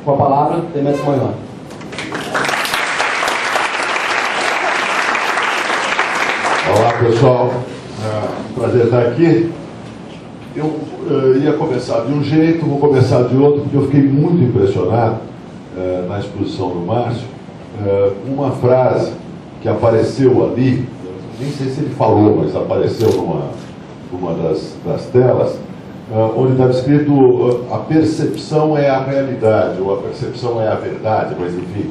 Com a palavra, Demetrio Moione. Olá, pessoal. Prazer estar aqui. Eu ia começar de um jeito, vou começar de outro, porque eu fiquei muito impressionado na exposição do Márcio, uma frase que apareceu ali, nem sei se ele falou, mas apareceu numa das telas, onde estava escrito a percepção é a realidade, ou a percepção é a verdade, mas enfim,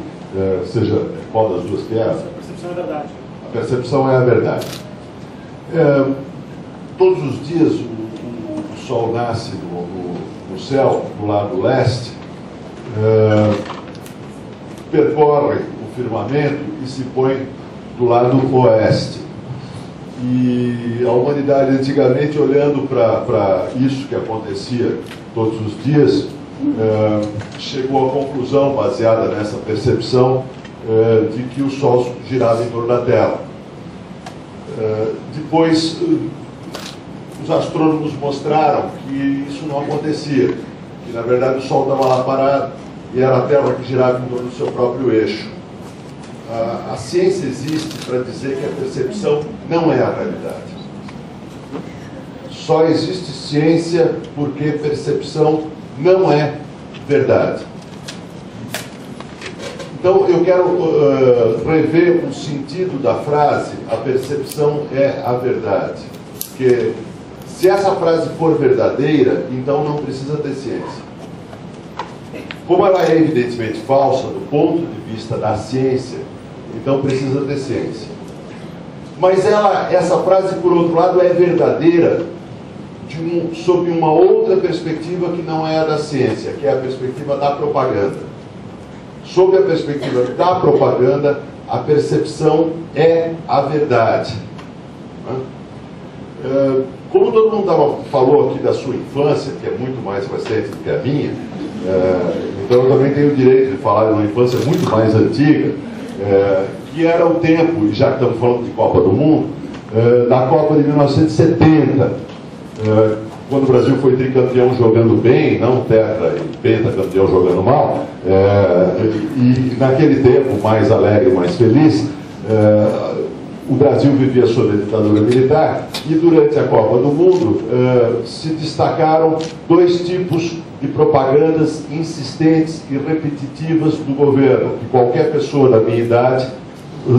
seja qual das duas que é. A percepção é a verdade. A percepção é a verdade. Todos os dias o sol nasce no céu, do lado leste, percorre o firmamento e se põe do lado oeste. E a humanidade antigamente, olhando para isso que acontecia todos os dias, chegou à conclusão, baseada nessa percepção, de que o Sol girava em torno da Terra. Depois, os astrônomos mostraram que isso não acontecia, que na verdade o Sol estava lá parado e era a Terra que girava em torno do seu próprio eixo. A ciência existe para dizer que a percepção não é a realidade. Só existe ciência porque percepção não é verdade. Então, eu quero rever o sentido da frase, a percepção é a verdade. Porque se essa frase for verdadeira, então não precisa ter ciência. Como ela é evidentemente falsa do ponto de vista da ciência, então precisa ter ciência. Mas essa frase, por outro lado, é verdadeira sob uma outra perspectiva que não é a da ciência, que é a perspectiva da propaganda. Sob a perspectiva da propaganda, a percepção é a verdade. Como todo mundo falou aqui da sua infância, que é muito mais recente do que a minha, então eu também tenho o direito de falar de uma infância muito mais antiga, que era o tempo, e já que estamos falando de Copa do Mundo, da Copa de 1970, quando o Brasil foi tricampeão jogando bem, não tetra e pentacampeão jogando mal, e naquele tempo mais alegre, mais feliz, o Brasil vivia sob a ditadura militar, e durante a Copa do Mundo se destacaram dois tipos de propagandas insistentes e repetitivas do governo, que qualquer pessoa da minha idade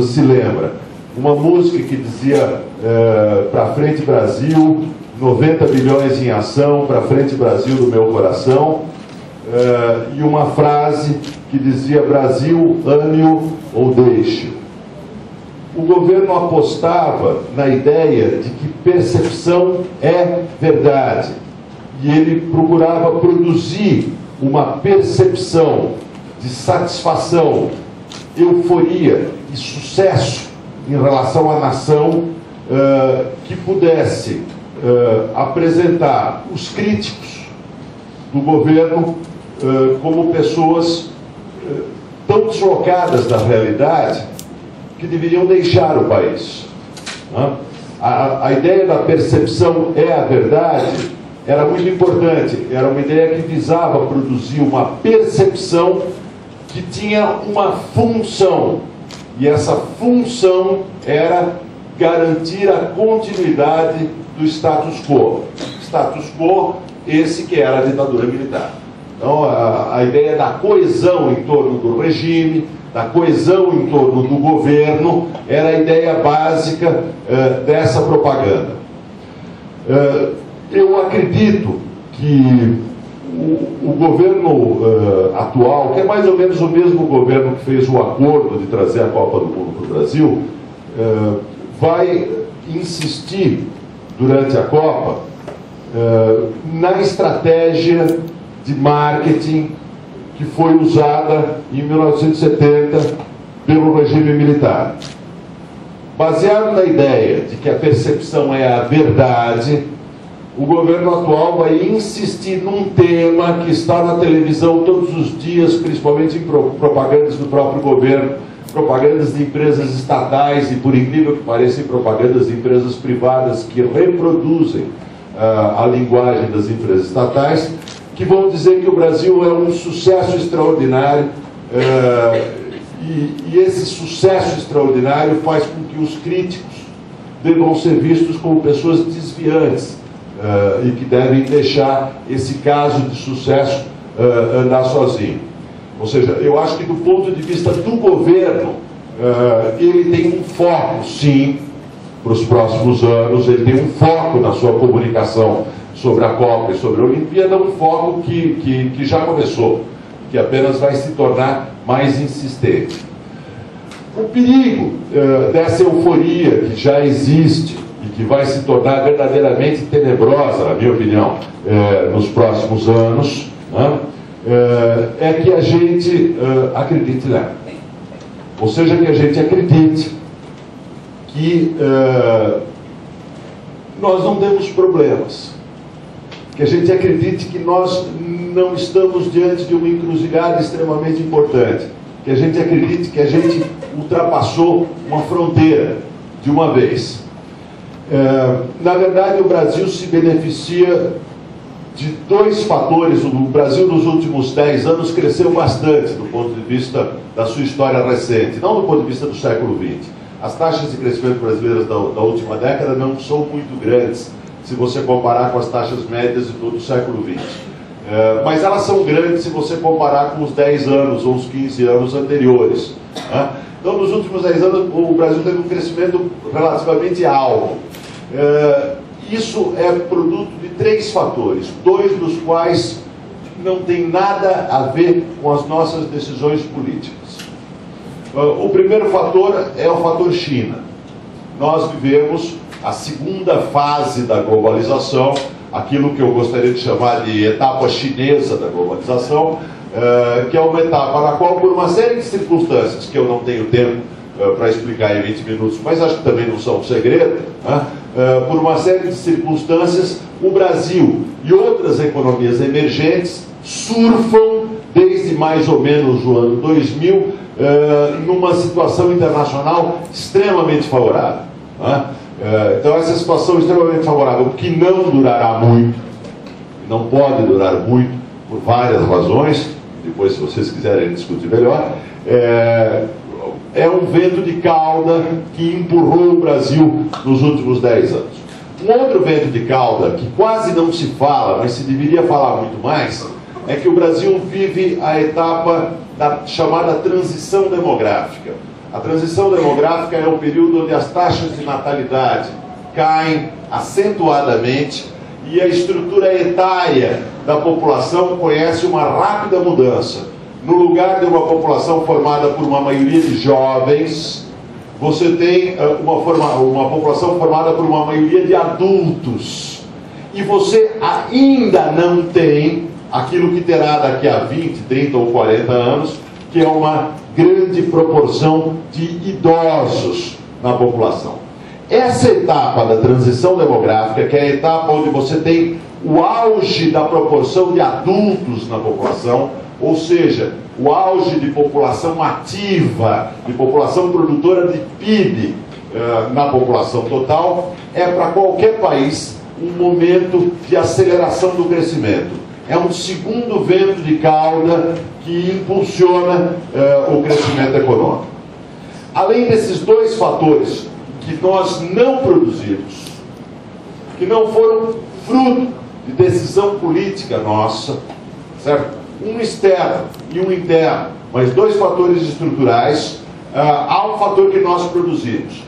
se lembra. Uma música que dizia "Pra frente Brasil, 90 bilhões em ação, pra frente Brasil do meu coração", e uma frase que dizia "Brasil, ame-o ou deixe-o". O governo apostava na ideia de que percepção é verdade. E ele procurava produzir uma percepção de satisfação, euforia e sucesso em relação à nação, que pudesse apresentar os críticos do governo como pessoas tão deslocadas da realidade que deveriam deixar o país. A ideia da percepção é a verdade era muito importante, era uma ideia que visava produzir uma percepção que tinha uma função, e essa função era garantir a continuidade do status quo. Status quo, esse que era a ditadura militar. Então, a ideia da coesão em torno do regime, da coesão em torno do governo, era a ideia básica dessa propaganda. Eu acredito que o governo atual, que é mais ou menos o mesmo governo que fez o acordo de trazer a Copa do Mundo para o Brasil, vai insistir durante a Copa na estratégia de marketing que foi usada em 1970 pelo regime militar. Baseado na ideia de que a percepção é a verdade, o governo atual vai insistir num tema que está na televisão todos os dias, principalmente em propagandas do próprio governo, propagandas de empresas estatais e, por incrível que pareça, propagandas de empresas privadas que reproduzem a linguagem das empresas estatais, que vão dizer que o Brasil é um sucesso extraordinário, e esse sucesso extraordinário faz com que os críticos devam ser vistos como pessoas desviantes, e que devem deixar esse caso de sucesso andar sozinho. Ou seja, eu acho que do ponto de vista do governo, ele tem um foco, sim, para os próximos anos, ele tem um foco na sua comunicação sobre a Copa e sobre a Olimpíada, um foco que já começou, que apenas vai se tornar mais insistente. O perigo dessa euforia que já existe e que vai se tornar verdadeiramente tenebrosa, na minha opinião, nos próximos anos, né, é que a gente acredite nela. Ou seja, que a gente acredite que nós não temos problemas, que a gente acredite que nós não estamos diante de uma encruzilhada extremamente importante, que a gente acredite que a gente ultrapassou uma fronteira de uma vez. Na verdade, o Brasil se beneficia de dois fatores. O Brasil, nos últimos 10 anos, cresceu bastante do ponto de vista da sua história recente, não do ponto de vista do século XX. As taxas de crescimento brasileiras da última década não são muito grandes, se você comparar com as taxas médias de todo o século XX. Mas elas são grandes se você comparar com os 10 anos ou os 15 anos anteriores. Então, nos últimos 10 anos, o Brasil teve um crescimento relativamente alto. Isso é produto de 3 fatores, 2 dos quais não tem nada a ver com as nossas decisões políticas. O primeiro fator é o fator China. Nós vivemos a segunda fase da globalização, aquilo que eu gostaria de chamar de etapa chinesa da globalização, que é uma etapa na qual, por uma série de circunstâncias, que eu não tenho tempo para explicar em 20 minutos, mas acho que também não são um segredo, por uma série de circunstâncias, o Brasil e outras economias emergentes surfam desde mais ou menos o ano 2000 numa situação internacional extremamente favorável. Então, essa situação extremamente favorável, que não durará muito, não pode durar muito, por várias razões, depois, se vocês quiserem discutir melhor, é um vento de cauda que empurrou o Brasil nos últimos 10 anos. Um outro vento de cauda, que quase não se fala, mas se deveria falar muito mais, é que o Brasil vive a etapa da chamada transição demográfica. A transição demográfica é um período onde as taxas de natalidade caem acentuadamente e a estrutura etária da população conhece uma rápida mudança. No lugar de uma população formada por uma maioria de jovens, você tem uma população formada por uma maioria de adultos. E você ainda não tem aquilo que terá daqui a 20, 30 ou 40 anos, que é uma grande proporção de idosos na população. Essa etapa da transição demográfica, que é a etapa onde você tem o auge da proporção de adultos na população, ou seja, o auge de população ativa, de população produtora de PIB na população total, é para qualquer país um momento de aceleração do crescimento. É um segundo vento de cauda que impulsiona o crescimento econômico. Além desses dois fatores que nós não produzimos, que não foram fruto de decisão política nossa, certo? Um externo e um interno, mas dois fatores estruturais, há um fator que nós produzimos.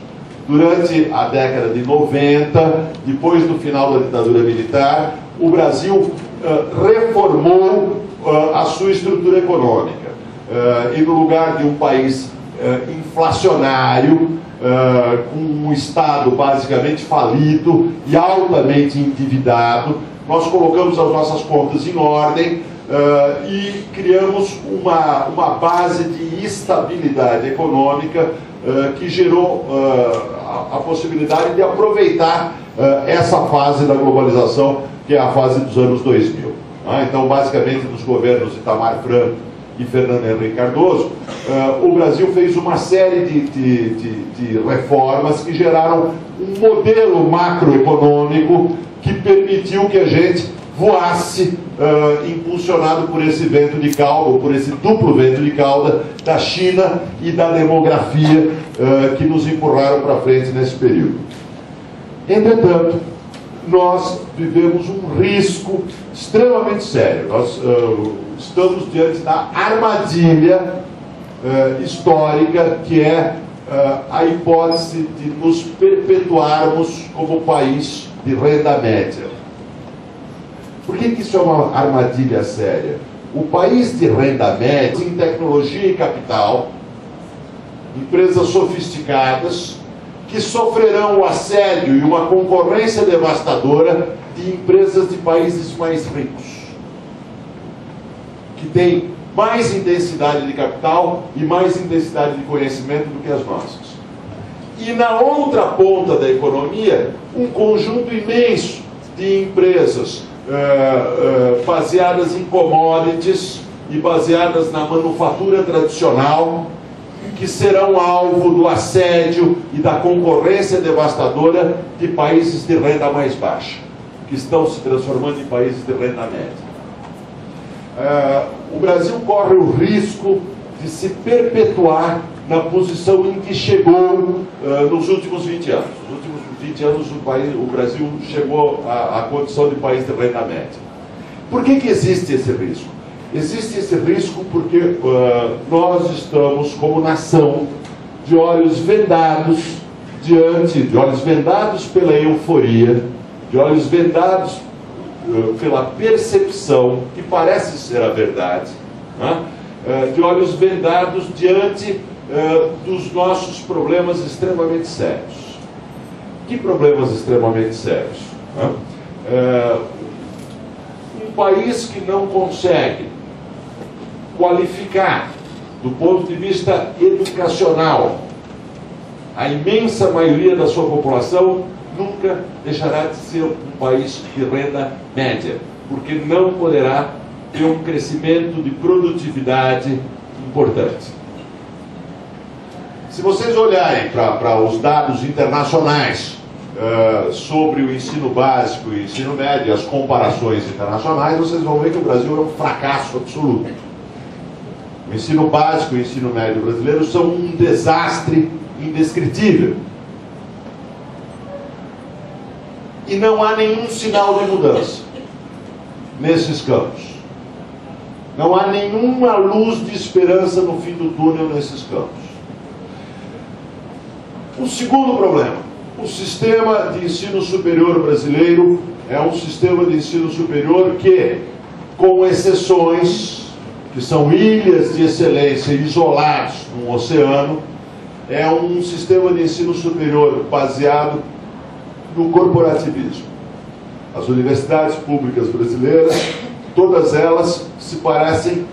Durante a década de 90, depois do final da ditadura militar, o Brasil reformou a sua estrutura econômica. E no lugar de um país inflacionário, com um Estado basicamente falido e altamente endividado, nós colocamos as nossas contas em ordem e criamos uma base de estabilidade econômica que gerou a possibilidade de aproveitar essa fase da globalização, que é a fase dos anos 2000. Então, basicamente, nos governos de Itamar Franco e Fernando Henrique Cardoso, o Brasil fez uma série de reformas que geraram um modelo macroeconômico que permitiu que a gente voasse, impulsionado por esse vento de cauda, ou por esse duplo vento de cauda da China e da demografia que nos empurraram para frente nesse período. Entretanto, nós vivemos um risco extremamente sério. Nós estamos diante da armadilha histórica, que é a hipótese de nos perpetuarmos como país de renda média. Por que isso é uma armadilha séria? O país de renda média, em tecnologia e capital, empresas sofisticadas, que sofrerão o assédio e uma concorrência devastadora de empresas de países mais ricos, que têm mais intensidade de capital e mais intensidade de conhecimento do que as nossas. E na outra ponta da economia, um conjunto imenso de empresas baseadas em commodities e baseadas na manufatura tradicional, que serão alvo do assédio e da concorrência devastadora de países de renda mais baixa, que estão se transformando em países de renda média. O Brasil corre o risco de se perpetuar na posição em que chegou nos últimos 20 anos. Nos últimos 20 anos o Brasil chegou à condição de país de renda média. Por que existe esse risco? Existe esse risco porque nós estamos, como nação, de olhos vendados pela euforia, de olhos vendados pela percepção, que parece ser a verdade, né? De olhos vendados diante dos nossos problemas extremamente sérios. Que problemas extremamente sérios? Né? Um país que não consegue qualificar, do ponto de vista educacional, a imensa maioria da sua população, nunca deixará de ser um país de renda média, porque não poderá ter um crescimento de produtividade importante. Se vocês olharem para os dados internacionais sobre o ensino básico e o ensino médio, as comparações internacionais, vocês vão ver que o Brasil é um fracasso absoluto. O ensino básico e o ensino médio brasileiro são um desastre indescritível. E não há nenhum sinal de mudança nesses campos. Não há nenhuma luz de esperança no fim do túnel nesses campos. O segundo problema: o sistema de ensino superior brasileiro é um sistema de ensino superior que, com exceções, que são ilhas de excelência isolados num oceano, é um sistema de ensino superior baseado no corporativismo. As universidades públicas brasileiras, todas elas se parecem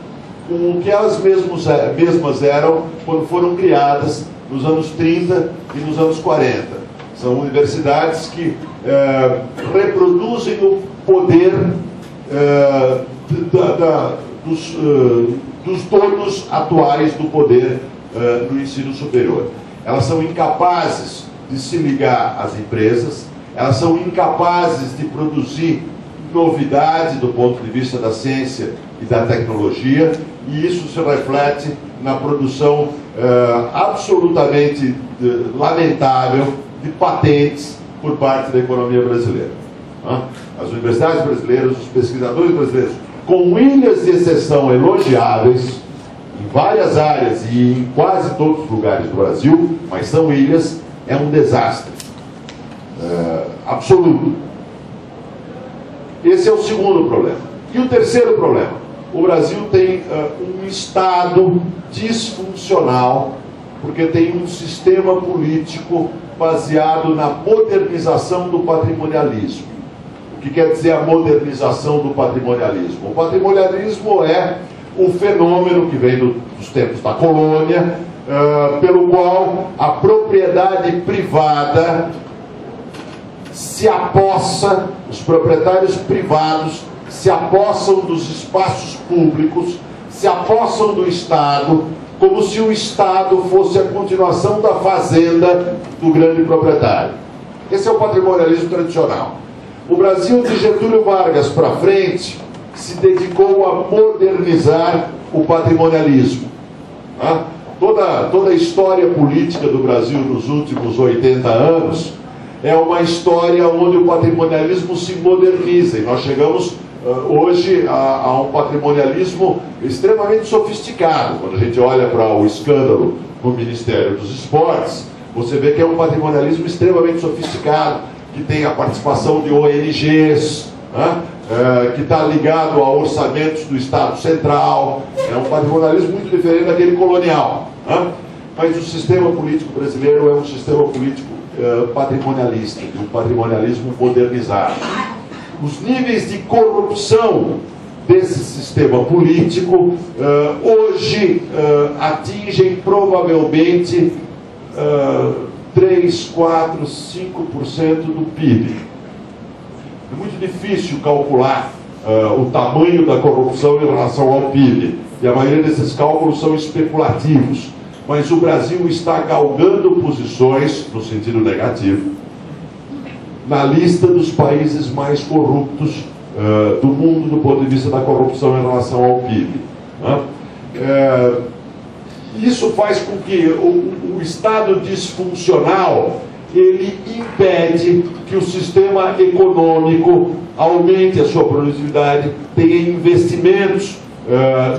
com o que elas mesmas eram quando foram criadas nos anos 30 e nos anos 40. São universidades que reproduzem o poder dos donos atuais do poder no ensino superior. Elas são incapazes de se ligar às empresas, elas são incapazes de produzir novidade do ponto de vista da ciência e da tecnologia, e isso se reflete na produção absolutamente lamentável de patentes por parte da economia brasileira. As universidades brasileiras, os pesquisadores brasileiros, com ilhas de exceção elogiáveis, em várias áreas e em quase todos os lugares do Brasil, mas são ilhas, é um desastre absoluto. Esse é o segundo problema. E o terceiro problema: o Brasil tem um Estado disfuncional, porque tem um sistema político baseado na modernização do patrimonialismo. O que quer dizer a modernização do patrimonialismo? O patrimonialismo é o fenômeno que vem dos tempos da colônia, pelo qual a propriedade privada se apossa, os proprietários privados se apossam dos espaços públicos, se apossam do Estado, como se o Estado fosse a continuação da fazenda do grande proprietário. Esse é o patrimonialismo tradicional. O Brasil de Getúlio Vargas para frente se dedicou a modernizar o patrimonialismo. Tá? Toda a história política do Brasil nos últimos 80 anos é uma história onde o patrimonialismo se moderniza. E nós chegamos hoje a um patrimonialismo extremamente sofisticado. Quando a gente olha para o escândalo no Ministério dos Esportes, você vê que é um patrimonialismo extremamente sofisticado, que tem a participação de ONGs, né? Que está ligado a orçamentos do Estado Central. É um patrimonialismo muito diferente daquele colonial, né? Mas o sistema político brasileiro é um sistema político patrimonialista, de um patrimonialismo modernizado. Os níveis de corrupção desse sistema político hoje atingem provavelmente 3, 4, 5% do PIB. É muito difícil calcular o tamanho da corrupção em relação ao PIB, e a maioria desses cálculos são especulativos. Mas o Brasil está galgando posições, no sentido negativo, na lista dos países mais corruptos do mundo do ponto de vista da corrupção em relação ao PIB. Né? Isso faz com que o Estado disfuncional ele impede que o sistema econômico aumente a sua produtividade, tenha investimentos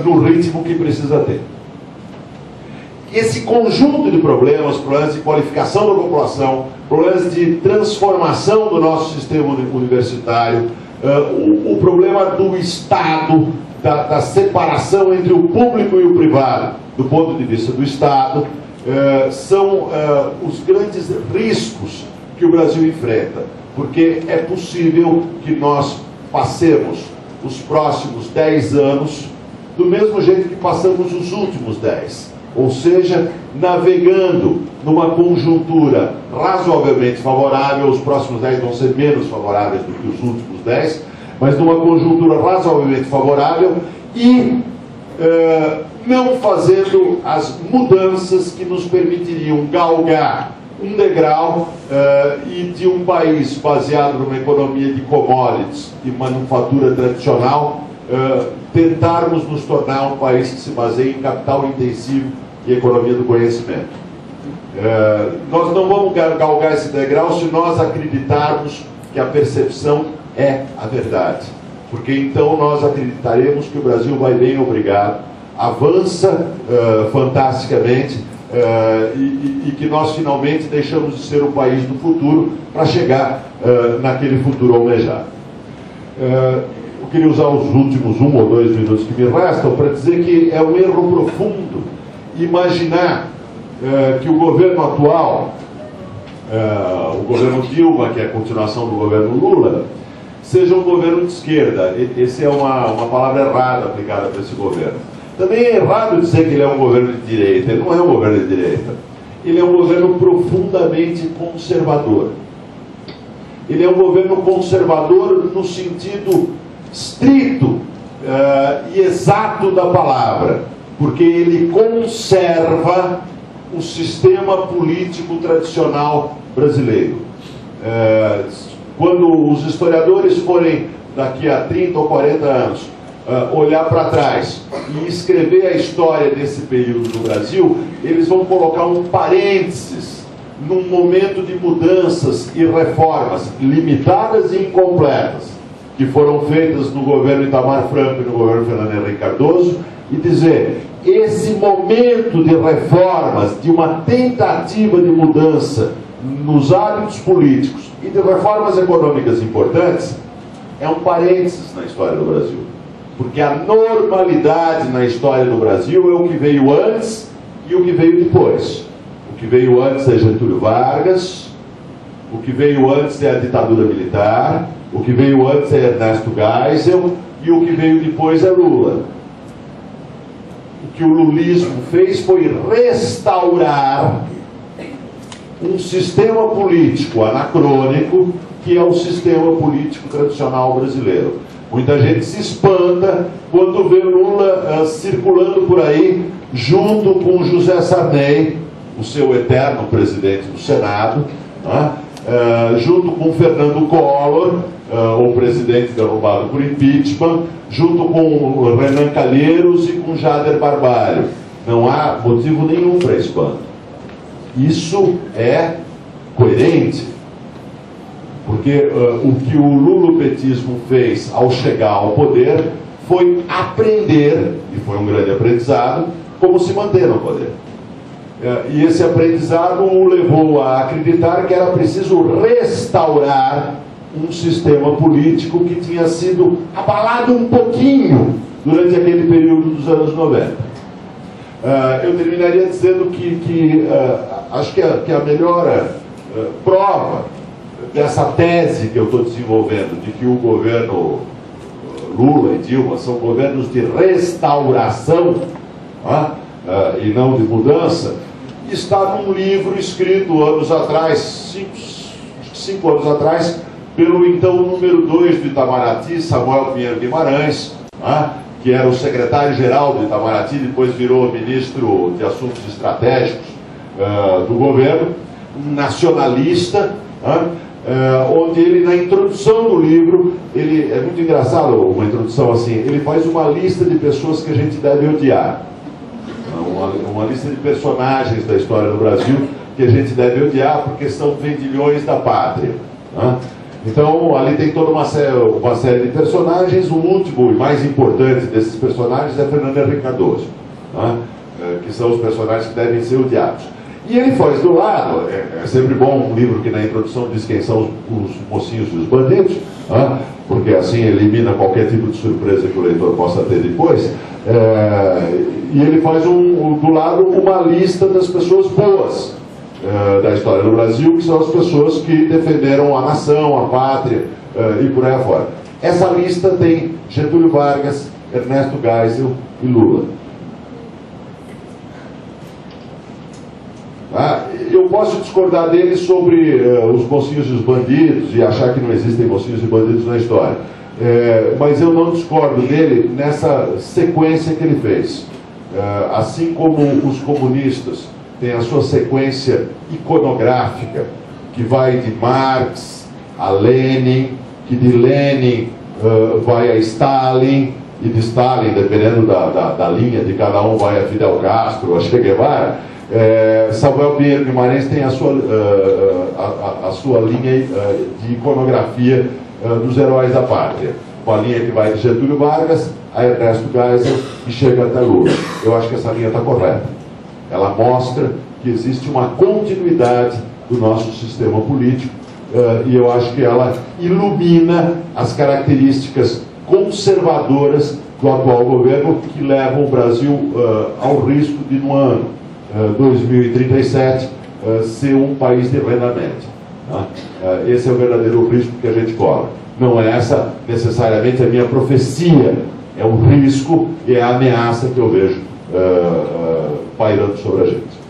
no ritmo que precisa ter. Esse conjunto de problemas de qualificação da população, problemas de transformação do nosso sistema universitário, o problema do Estado, da separação entre o público e o privado, do ponto de vista do Estado, são os grandes riscos que o Brasil enfrenta, porque é possível que nós passemos os próximos 10 anos do mesmo jeito que passamos os últimos 10. Ou seja, navegando numa conjuntura razoavelmente favorável. Os próximos 10 vão ser menos favoráveis do que os últimos 10, mas numa conjuntura razoavelmente favorável e não fazendo as mudanças que nos permitiriam galgar um degrau e de um país baseado numa economia de commodities e manufatura tradicional tentarmos nos tornar um país que se baseia em capital intensivo e economia do conhecimento. Nós não vamos galgar esse degrau se nós acreditarmos que a percepção é a verdade, porque então nós acreditaremos que o Brasil vai bem obrigado, avança fantasticamente e que nós finalmente deixamos de ser o país do futuro para chegar naquele futuro almejado. Eu queria usar os últimos 1 ou 2 minutos que me restam para dizer que é um erro profundo imaginar que o governo atual, o governo Dilma, que é a continuação do governo Lula, seja um governo de esquerda. Essa é uma palavra errada aplicada para esse governo. Também é errado dizer que ele é um governo de direita. Ele não é um governo de direita. Ele é um governo profundamente conservador. Ele é um governo conservador no sentido estrito e exato da palavra, porque ele conserva o sistema político tradicional brasileiro. Quando os historiadores forem, daqui a 30 ou 40 anos, olhar para trás e escrever a história desse período do Brasil, eles vão colocar um parênteses num momento de mudanças e reformas limitadas e incompletas que foram feitas no governo Itamar Franco e no governo Fernando Henrique Cardoso, e dizer, esse momento de reformas, de uma tentativa de mudança nos hábitos políticos e de reformas econômicas importantes, é um parênteses na história do Brasil. Porque a normalidade na história do Brasil é o que veio antes e o que veio depois. O que veio antes é Getúlio Vargas, o que veio antes é a ditadura militar, o que veio antes é Ernesto Geisel e o que veio depois é Lula. O que o lulismo fez foi restaurar um sistema político anacrônico que é o sistema político tradicional brasileiro. Muita gente se espanta quando vê Lula circulando por aí junto com José Sarney, o seu eterno presidente do Senado, né, junto com Fernando Collor, o presidente derrubado por impeachment, junto com Renan Calheiros e com Jader Barbalho. Não há motivo nenhum para espanto. Isso é coerente, porque o que o lulopetismo fez ao chegar ao poder foi aprender, e foi um grande aprendizado, como se manter no poder. E esse aprendizado o levou a acreditar que era preciso restaurar um sistema político que tinha sido abalado um pouquinho durante aquele período dos anos 90. Eu terminaria dizendo que acho que a melhor prova dessa tese que eu estou desenvolvendo, de que o governo Lula e Dilma são governos de restauração, e não de mudança, está num livro escrito anos atrás, 5 anos atrás, pelo então número 2 do Itamaraty, Samuel Pinheiro Guimarães, que era o secretário-geral do Itamaraty, depois virou ministro de Assuntos Estratégicos do governo, um nacionalista, onde ele, na introdução do livro, ele é muito engraçado, uma introdução assim, ele faz uma lista de pessoas que a gente deve odiar, uma lista de personagens da história do Brasil que a gente deve odiar porque são vendilhões da pátria. Então, ali tem toda uma série de personagens. O último e mais importante desses personagens é Fernando Henrique Cardoso, que são os personagens que devem ser odiados. E ele faz do lado, é sempre bom um livro que na introdução diz quem são os mocinhos e os bandidos, porque assim elimina qualquer tipo de surpresa que o leitor possa ter depois. E ele faz do lado uma lista das pessoas boas da história do Brasil, que são as pessoas que defenderam a nação, a pátria e por aí afora. Essa lista tem Getúlio Vargas, Ernesto Geisel e Lula. Eu posso discordar dele sobre os mocinhos e os bandidos e achar que não existem mocinhos e bandidos na história, mas eu não discordo dele nessa sequência que ele fez. Assim como os comunistas têm a sua sequência iconográfica, que vai de Marx a Lenin, que de Lenin vai a Stalin, e de Stalin, dependendo da linha de cada um, vai a Fidel Castro, a Che Guevara. Samuel Pinheiro Guimarães tem a sua linha de iconografia dos heróis da pátria, com a linha que vai de Getúlio Vargas a Ernesto Geisel e chega até Lula. Eu acho que essa linha está correta. Ela mostra que existe uma continuidade do nosso sistema político, e eu acho que ela ilumina as características conservadoras do atual governo, que levam o Brasil ao risco de, no ano 2037, ser um país de renda média. Esse é o verdadeiro risco que a gente corre. Não é essa necessariamente a minha profecia, é um risco e é a ameaça que eu vejo pairando sobre a gente.